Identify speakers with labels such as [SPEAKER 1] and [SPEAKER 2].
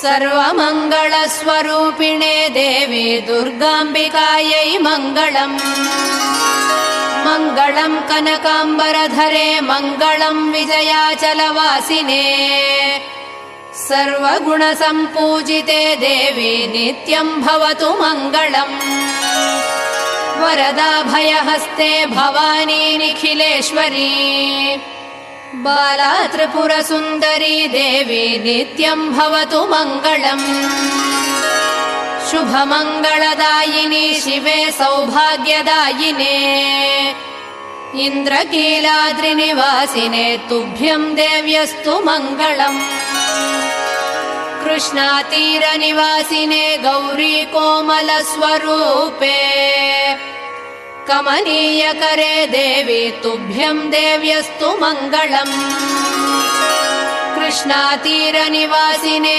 [SPEAKER 1] सर्वमङ्गलस्वरूपिणे देवी दुर्गाम्बिकायै मङ्गलम्। मङ्गलम् कनकाम्बरधरे मङ्गलम् विजयाचलवासिने सर्वगुणसम्पूजिते देवी नित्यम् भवतु मङ्गलम्। वरदाभयहस्ते भवानी निखिलेश्वरी बाला त्रिपुरसुन्दरी देवी नित्यम् भवतु मङ्गलम्। शुभमङ्गलदायिनी शिवे सौभाग्यदायिने इन्द्रकीलाद्रिनिवासिने तुभ्यम् देव्यस्तु मङ्गलम्। कृष्णातीरनिवासिने गौरी कोमलस्वरूपे कमनीयकरे देवी तुभ्यम् देव्यस्तु मङ्गलम्। कृष्णातीरनिवासिने